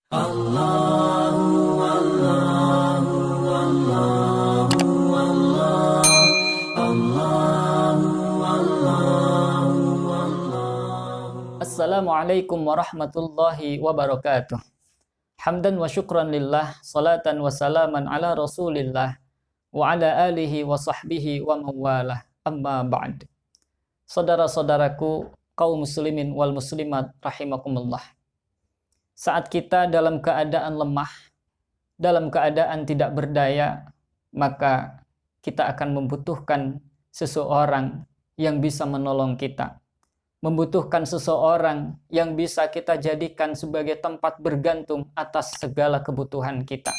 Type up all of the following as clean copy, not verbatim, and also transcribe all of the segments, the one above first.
Allahu Allahu Allahu Allah Allahu Allahu Allah. Assalamualaikum warahmatullahi wabarakatuh. Hamdan wa syukran lillah, salatan wa salaman ala rasulillah wa ala alihi wa sahbihi wa mawalah, amma ba'd. Saudara-saudaraku kaum muslimin wal muslimat rahimakumullah. Saat kita dalam keadaan lemah, dalam keadaan tidak berdaya, maka kita akan membutuhkan seseorang yang bisa menolong kita. Membutuhkan seseorang yang bisa kita jadikan sebagai tempat bergantung atas segala kebutuhan kita.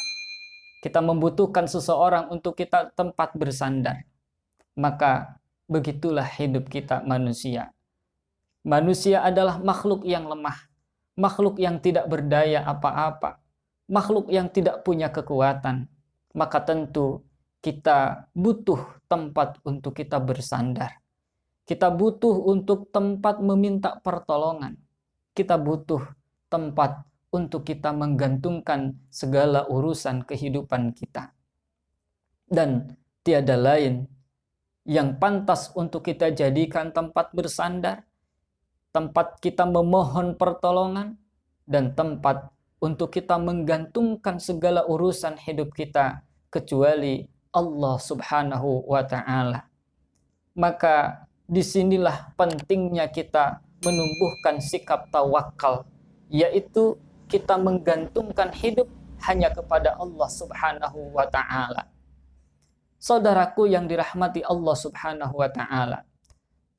Kita membutuhkan seseorang untuk kita tempat bersandar. Maka begitulah hidup kita manusia. Manusia adalah makhluk yang lemah. Makhluk yang tidak berdaya apa-apa, makhluk yang tidak punya kekuatan, maka tentu kita butuh tempat untuk kita bersandar. Kita butuh untuk tempat meminta pertolongan. Kita butuh tempat untuk kita menggantungkan segala urusan kehidupan kita. Dan tiada lain yang pantas untuk kita jadikan tempat bersandar, tempat kita memohon pertolongan, dan tempat untuk kita menggantungkan segala urusan hidup kita kecuali Allah Subhanahu wa Ta'ala. Maka disinilah pentingnya kita menumbuhkan sikap tawakal, yaitu kita menggantungkan hidup hanya kepada Allah Subhanahu wa Ta'ala. Saudaraku yang dirahmati Allah Subhanahu wa Ta'ala,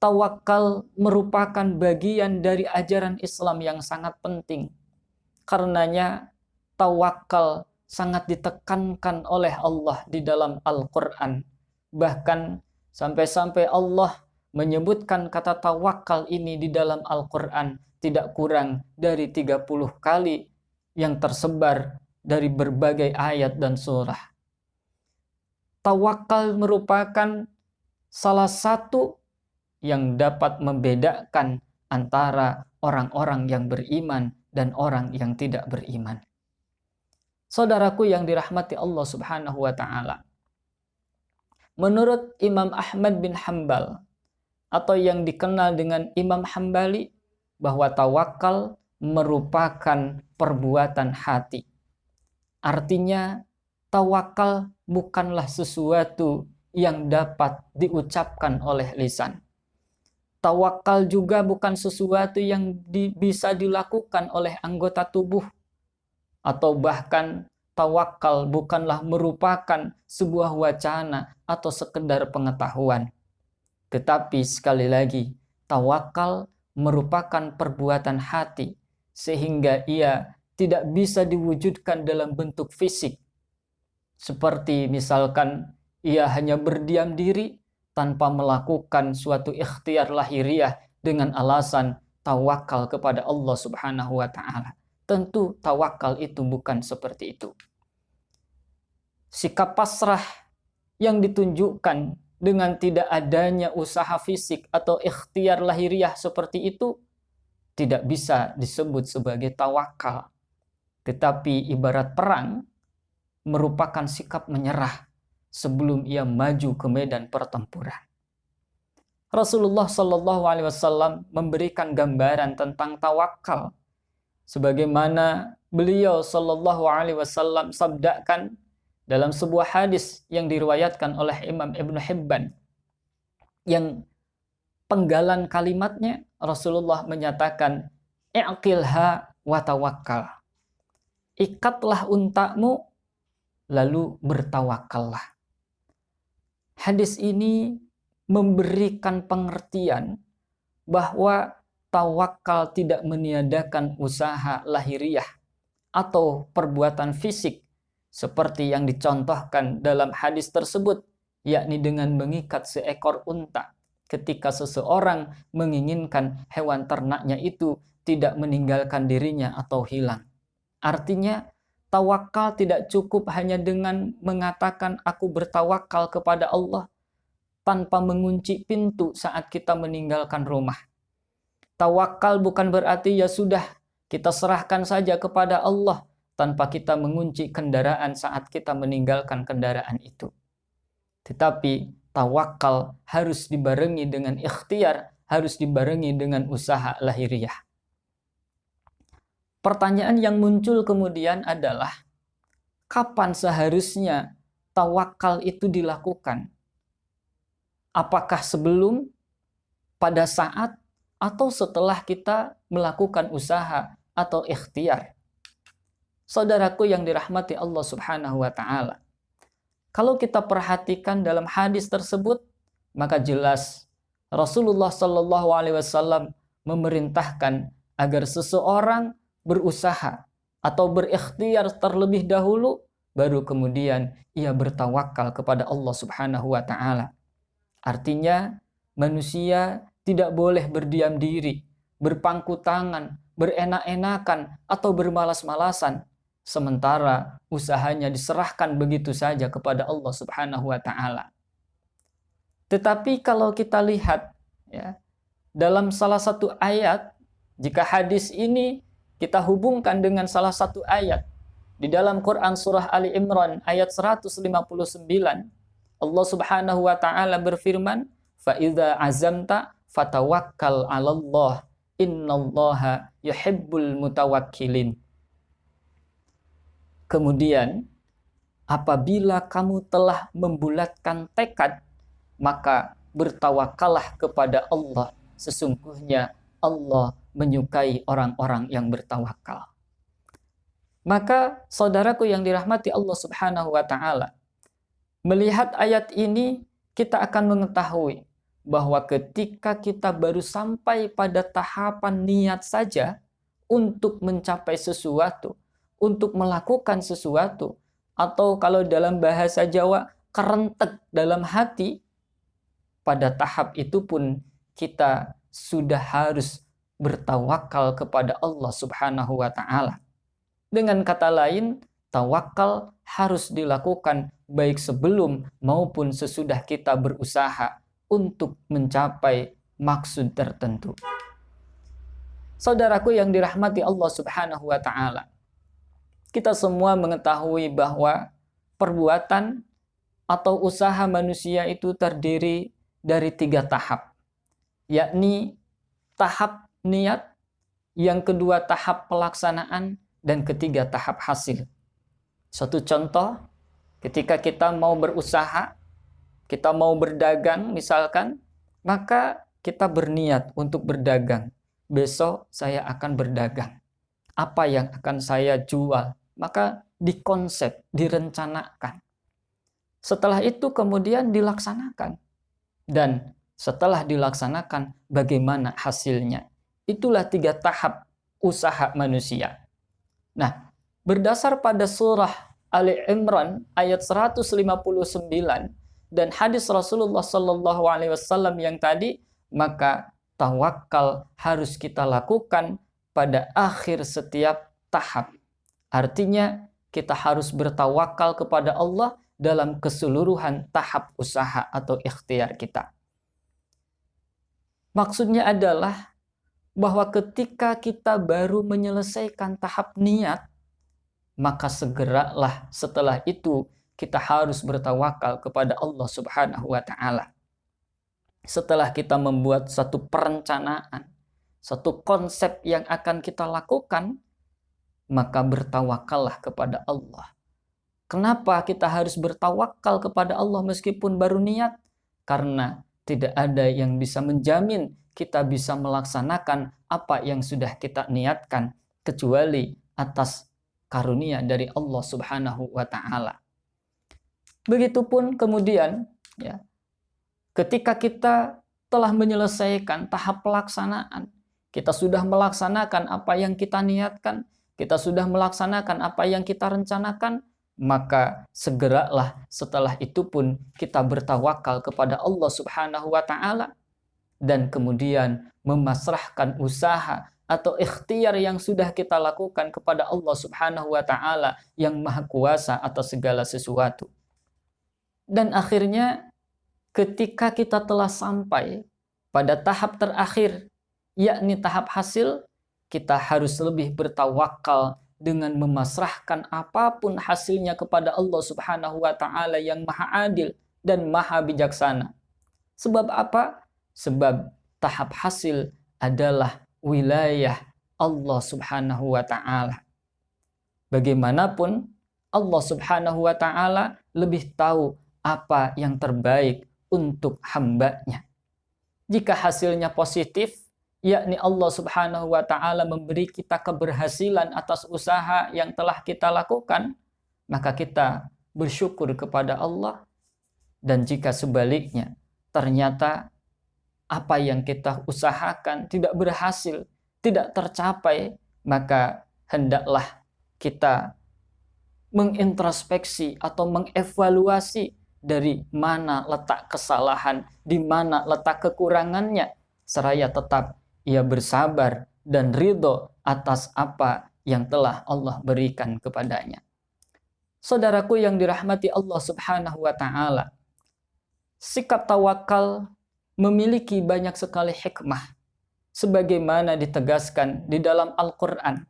tawakal merupakan bagian dari ajaran Islam yang sangat penting. Karenanya tawakal sangat ditekankan oleh Allah di dalam Al-Quran. Bahkan sampai-sampai Allah menyebutkan kata tawakal ini di dalam Al-Quran tidak kurang dari 30 kali yang tersebar dari berbagai ayat dan surah. Tawakal merupakan salah satu yang dapat membedakan antara orang-orang yang beriman dan orang yang tidak beriman. Saudaraku yang dirahmati Allah Subhanahu wa Ta'ala, menurut Imam Ahmad bin Hanbal atau yang dikenal dengan Imam Hambali, bahwa tawakal merupakan perbuatan hati. Artinya tawakal bukanlah sesuatu yang dapat diucapkan oleh lisan. Tawakal juga bukan sesuatu yang bisa dilakukan oleh anggota tubuh. Atau bahkan tawakal bukanlah merupakan sebuah wacana atau sekedar pengetahuan. Tetapi sekali lagi, tawakal merupakan perbuatan hati, sehingga ia tidak bisa diwujudkan dalam bentuk fisik. Seperti misalkan ia hanya berdiam diri tanpa melakukan suatu ikhtiar lahiriah dengan alasan tawakal kepada Allah Subhanahu wa Ta'ala. Tentu tawakal itu bukan seperti itu. Sikap pasrah yang ditunjukkan dengan tidak adanya usaha fisik atau ikhtiar lahiriah seperti itu tidak bisa disebut sebagai tawakal. Tetapi ibarat perang merupakan sikap menyerah sebelum ia maju ke medan pertempuran. Rasulullah Shallallahu Alaihi Wasallam memberikan gambaran tentang tawakal, sebagaimana beliau Shallallahu Alaihi Wasallam sabdakan dalam sebuah hadis yang diriwayatkan oleh Imam Ibnu Hibban, yang penggalan kalimatnya Rasulullah menyatakan, "I'qilha wa tawakkal." Ikatlah untamu, lalu bertawakallah. Hadis ini memberikan pengertian bahwa tawakal tidak meniadakan usaha lahiriah atau perbuatan fisik seperti yang dicontohkan dalam hadis tersebut, yakni dengan mengikat seekor unta ketika seseorang menginginkan hewan ternaknya itu tidak meninggalkan dirinya atau hilang. Artinya, tawakal tidak cukup hanya dengan mengatakan aku bertawakal kepada Allah tanpa mengunci pintu saat kita meninggalkan rumah. Tawakal bukan berarti ya sudah kita serahkan saja kepada Allah tanpa kita mengunci kendaraan saat kita meninggalkan kendaraan itu. Tetapi tawakal harus dibarengi dengan ikhtiar, harus dibarengi dengan usaha lahiriah. Pertanyaan yang muncul kemudian adalah, kapan seharusnya tawakal itu dilakukan? Apakah sebelum, pada saat, atau setelah kita melakukan usaha atau ikhtiar? Saudaraku yang dirahmati Allah Subhanahu wa Ta'ala, kalau kita perhatikan dalam hadis tersebut, maka jelas Rasulullah Shallallahu Alaihi Wasallam memerintahkan agar seseorang berusaha atau berikhtiar terlebih dahulu, baru kemudian ia bertawakal kepada Allah Subhanahu wa Ta'ala. Artinya, manusia tidak boleh berdiam diri, berpangku tangan, berenak-enakan, atau bermalas-malasan, sementara usahanya diserahkan begitu saja kepada Allah Subhanahu wa Ta'ala. Tetapi kalau kita lihat ya, dalam salah satu ayat, jika hadis ini kita hubungkan dengan salah satu ayat di dalam Quran surah Ali Imran ayat 159, Allah Subhanahu wa Ta'ala berfirman, "Fa idza azamta fatawakkal 'alallah, innallaha yuhibbul mutawakkilin." Kemudian, apabila kamu telah membulatkan tekad, maka bertawakallah kepada Allah. Sesungguhnya Allah menyukai orang-orang yang bertawakal. Maka saudaraku yang dirahmati Allah Subhanahu wa Ta'ala, melihat ayat ini kita akan mengetahui bahwa ketika kita baru sampai pada tahapan niat saja untuk mencapai sesuatu, untuk melakukan sesuatu, atau kalau dalam bahasa Jawa kerentek dalam hati, pada tahap itu pun kita sudah harus bertawakal kepada Allah Subhanahu wa Ta'ala. Dengan kata lain, tawakal harus dilakukan baik sebelum maupun sesudah kita berusaha untuk mencapai maksud tertentu. Saudaraku yang dirahmati Allah Subhanahu wa Ta'ala, kita semua mengetahui bahwa perbuatan atau usaha manusia itu terdiri dari 3 tahap, yakni tahap niat, yang kedua tahap pelaksanaan, dan ketiga tahap hasil. Suatu contoh, ketika kita mau berusaha, kita mau berdagang misalkan, maka kita berniat untuk berdagang. Besok saya akan berdagang. Apa yang akan saya jual? Maka dikonsep, direncanakan. Setelah itu kemudian dilaksanakan. Dan setelah dilaksanakan, bagaimana hasilnya? Itulah 3 tahap usaha manusia. Nah, berdasar pada surah Ali Imran ayat 159 dan hadis Rasulullah Sallallahu Alaihi Wasallam yang tadi, maka tawakal harus kita lakukan pada akhir setiap tahap. Artinya kita harus bertawakal kepada Allah dalam keseluruhan tahap usaha atau ikhtiar kita. Maksudnya adalah bahwa ketika kita baru menyelesaikan tahap niat, maka segeralah setelah itu kita harus bertawakal kepada Allah Subhanahu wa Ta'ala. Setelah kita membuat satu perencanaan, satu konsep yang akan kita lakukan, maka bertawakallah kepada Allah. Kenapa kita harus bertawakal kepada Allah meskipun baru niat? Karena tidak ada yang bisa menjamin kita bisa melaksanakan apa yang sudah kita niatkan, kecuali atas karunia dari Allah Subhanahu wa Ta'ala. Begitupun kemudian, ya, ketika kita telah menyelesaikan tahap pelaksanaan, kita sudah melaksanakan apa yang kita niatkan, kita sudah melaksanakan apa yang kita rencanakan, maka segeralah setelah itu pun kita bertawakal kepada Allah Subhanahu wa Ta'ala dan kemudian memasrahkan usaha atau ikhtiar yang sudah kita lakukan kepada Allah Subhanahu wa Ta'ala yang Maha Kuasa atas segala sesuatu. Dan akhirnya ketika kita telah sampai pada tahap terakhir, yakni tahap hasil, kita harus lebih bertawakal, dengan memasrahkan apapun hasilnya kepada Allah Subhanahu wa taala yang Maha Adil dan Maha Bijaksana. Sebab apa? Sebab tahap hasil adalah wilayah Allah Subhanahu wa taala. Bagaimanapun Allah Subhanahu wa taala lebih tahu apa yang terbaik untuk hambanya. Jika hasilnya positif, yakni Allah Subhanahu wa taala memberi kita keberhasilan atas usaha yang telah kita lakukan, maka kita bersyukur kepada Allah. Dan jika sebaliknya, ternyata apa yang kita usahakan tidak berhasil, tidak tercapai, maka hendaklah kita mengintrospeksi atau mengevaluasi dari mana letak kesalahan, di mana letak kekurangannya, seraya tetap ia bersabar dan ridho atas apa yang telah Allah berikan kepadanya. Saudaraku yang dirahmati Allah Subhanahu wa taala, sikap tawakal memiliki banyak sekali hikmah sebagaimana ditegaskan di dalam Al-Qur'an.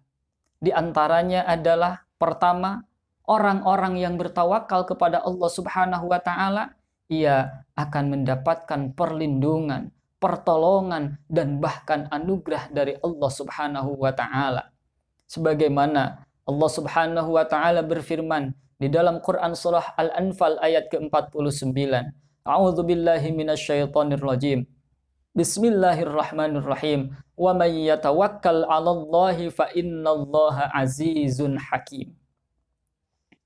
Di antaranya adalah pertama, orang-orang yang bertawakal kepada Allah Subhanahu wa taala, ia akan mendapatkan perlindungan, pertolongan, dan bahkan anugerah dari Allah Subhanahu wa taala. Sebagaimana Allah Subhanahu wa taala berfirman di dalam Quran surah Al-Anfal ayat ke-49. A'udzu billahi minasyaitonir rajim. Bismillahirrahmanirrahim. Wa may yatawakkal 'alallahi fa innallaha 'azizun hakim.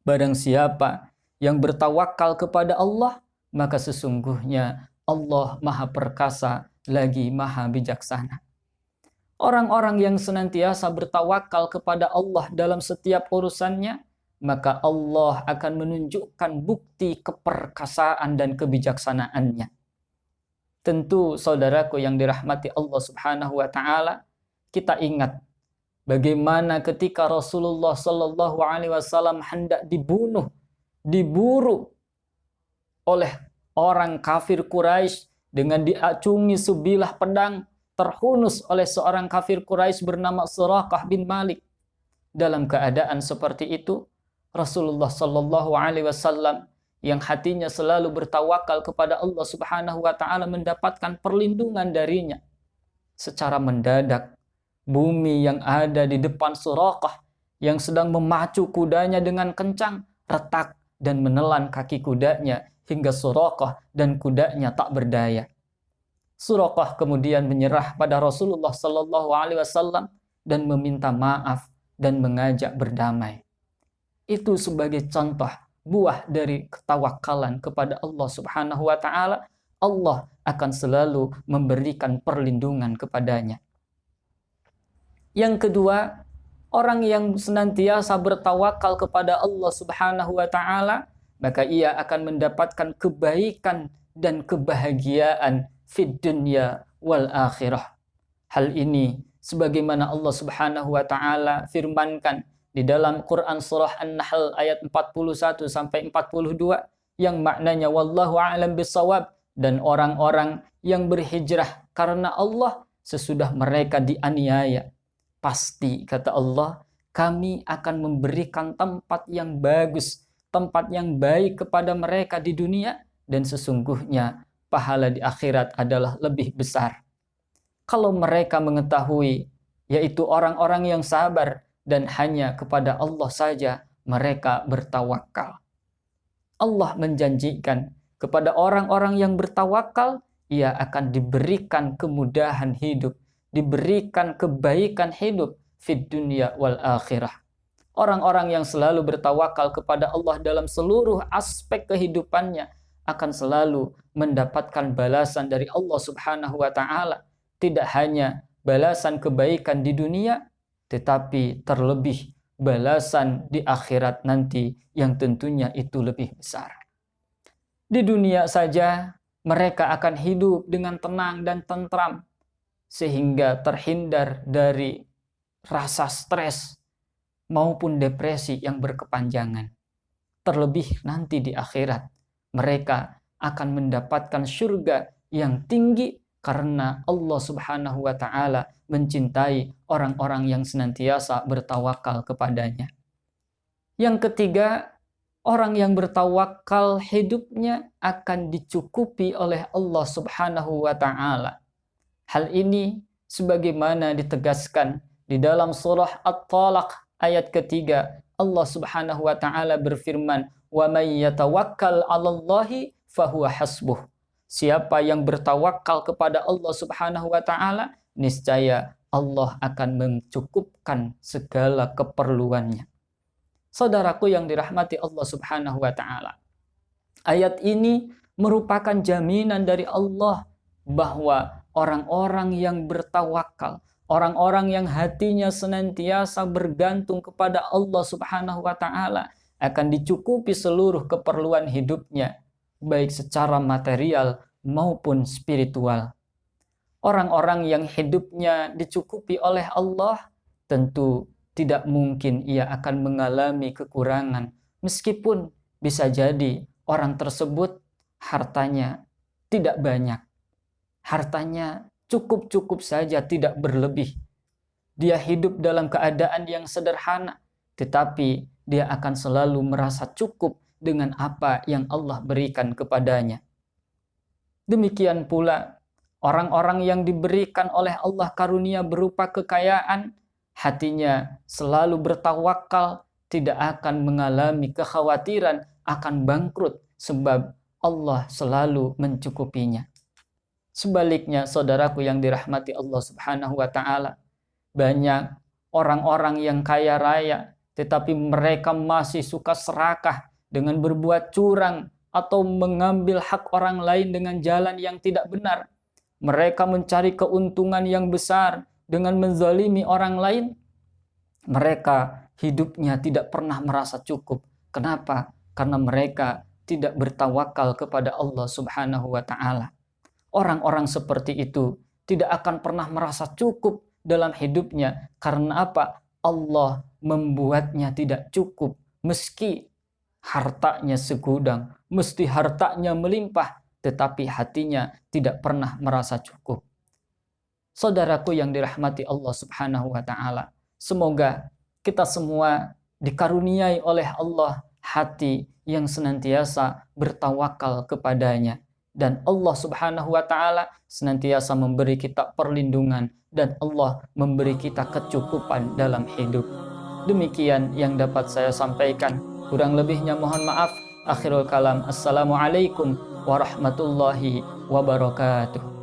Barang siapa yang bertawakal kepada Allah, maka sesungguhnya Allah Maha Perkasa lagi Maha Bijaksana. Orang-orang yang senantiasa bertawakal kepada Allah dalam setiap urusannya, maka Allah akan menunjukkan bukti keperkasaan dan kebijaksanaannya. Tentu saudaraku yang dirahmati Allah Subhanahu wa taala, kita ingat bagaimana ketika Rasulullah Shallallahu Alaihi Wasallam hendak diburu oleh orang kafir Quraisy dengan diacungi sebilah pedang, terhunus oleh seorang kafir Quraisy bernama Suraqah bin Malik. Dalam keadaan seperti itu, Rasulullah Shallallahu Alaihi Wasallam yang hatinya selalu bertawakal kepada Allah Subhanahu wa taala mendapatkan perlindungan darinya. Secara mendadak, bumi yang ada di depan Suraqah yang sedang memacu kudanya dengan kencang retak dan menelan kaki kudanya hingga Suraqah dan kudanya tak berdaya. Suraqah kemudian menyerah pada Rasulullah Sallallahu Alaihi Wasallam dan meminta maaf dan mengajak berdamai. Itu sebagai contoh buah dari ketawakalan kepada Allah Subhanahu wa taala. Allah akan selalu memberikan perlindungan kepadanya. Yang kedua, orang yang senantiasa bertawakal kepada Allah Subhanahu wa taala, maka ia akan mendapatkan kebaikan dan kebahagiaan fid dunya wal akhirah. Hal ini sebagaimana Allah Subhanahu wa taala firmankan di dalam Quran surah An-Nahl ayat 41 sampai 42 yang maknanya wallahu a'lam bissawab, dan orang-orang yang berhijrah karena Allah sesudah mereka dianiaya, pasti kata Allah, kami akan memberikan tempat yang bagus, tempat yang baik kepada mereka di dunia, dan sesungguhnya pahala di akhirat adalah lebih besar. Kalau mereka mengetahui, yaitu orang-orang yang sabar dan hanya kepada Allah saja mereka bertawakal. Allah menjanjikan kepada orang-orang yang bertawakal, ia akan diberikan kemudahan hidup, diberikan kebaikan hidup fid dunya wal akhirah. Orang-orang yang selalu bertawakal kepada Allah dalam seluruh aspek kehidupannya akan selalu mendapatkan balasan dari Allah Subhanahu wa taala. Tidak hanya balasan kebaikan di dunia, tetapi terlebih balasan di akhirat nanti yang tentunya itu lebih besar. Di dunia saja mereka akan hidup dengan tenang dan tentram sehingga terhindar dari rasa stres maupun depresi yang berkepanjangan. Terlebih nanti di akhirat mereka akan mendapatkan surga yang tinggi Karena Allah Subhanahu wa Ta'ala mencintai orang-orang yang senantiasa bertawakal kepadanya. Yang ketiga, orang yang bertawakal hidupnya akan dicukupi oleh Allah Subhanahu wa Ta'ala. Hal ini sebagaimana ditegaskan di dalam surah At-Talaq ayat ketiga. Allah Subhanahu wa Ta'ala berfirman, "Wa may yatawakkal 'alallahi fahuwa hasbuh." Siapa yang bertawakal kepada Allah Subhanahu wa Ta'ala, niscaya Allah akan mencukupkan segala keperluannya. Saudaraku yang dirahmati Allah Subhanahu wa Ta'ala, ayat ini merupakan jaminan dari Allah bahwa orang-orang yang bertawakal, orang-orang yang hatinya senantiasa bergantung kepada Allah Subhanahu wa Ta'ala akan dicukupi seluruh keperluan hidupnya, baik secara material maupun spiritual. Orang-orang yang hidupnya dicukupi oleh Allah tentu tidak mungkin ia akan mengalami kekurangan, meskipun bisa jadi orang tersebut hartanya tidak banyak. Hartanya cukup-cukup saja, tidak berlebih. Dia hidup dalam keadaan yang sederhana, tetapi dia akan selalu merasa cukup dengan apa yang Allah berikan kepadanya. Demikian pula orang-orang yang diberikan oleh Allah karunia berupa kekayaan, hatinya selalu bertawakal, tidak akan mengalami kekhawatiran akan bangkrut sebab Allah selalu mencukupinya. Sebaliknya, saudaraku yang dirahmati Allah Subhanahu wa Ta'ala, banyak orang-orang yang kaya raya tetapi mereka masih suka serakah dengan berbuat curang atau mengambil hak orang lain dengan jalan yang tidak benar. Mereka mencari keuntungan yang besar dengan menzalimi orang lain. Mereka hidupnya tidak pernah merasa cukup. Kenapa? Karena mereka tidak bertawakal kepada Allah Subhanahu wa Ta'ala. Orang-orang seperti itu tidak akan pernah merasa cukup dalam hidupnya. Karena apa? Allah membuatnya tidak cukup. Meski hartanya segudang, mesti hartanya melimpah, tetapi hatinya tidak pernah merasa cukup. Saudaraku yang dirahmati Allah Subhanahu wa Ta'ala, semoga kita semua dikaruniai oleh Allah hati yang senantiasa bertawakal kepadanya. Dan Allah Subhanahu wa Ta'ala senantiasa memberi kita perlindungan dan Allah memberi kita kecukupan dalam hidup. Demikian yang dapat saya sampaikan. Kurang lebihnya mohon maaf. Akhirul kalam. Assalamualaikum warahmatullahi wabarakatuh.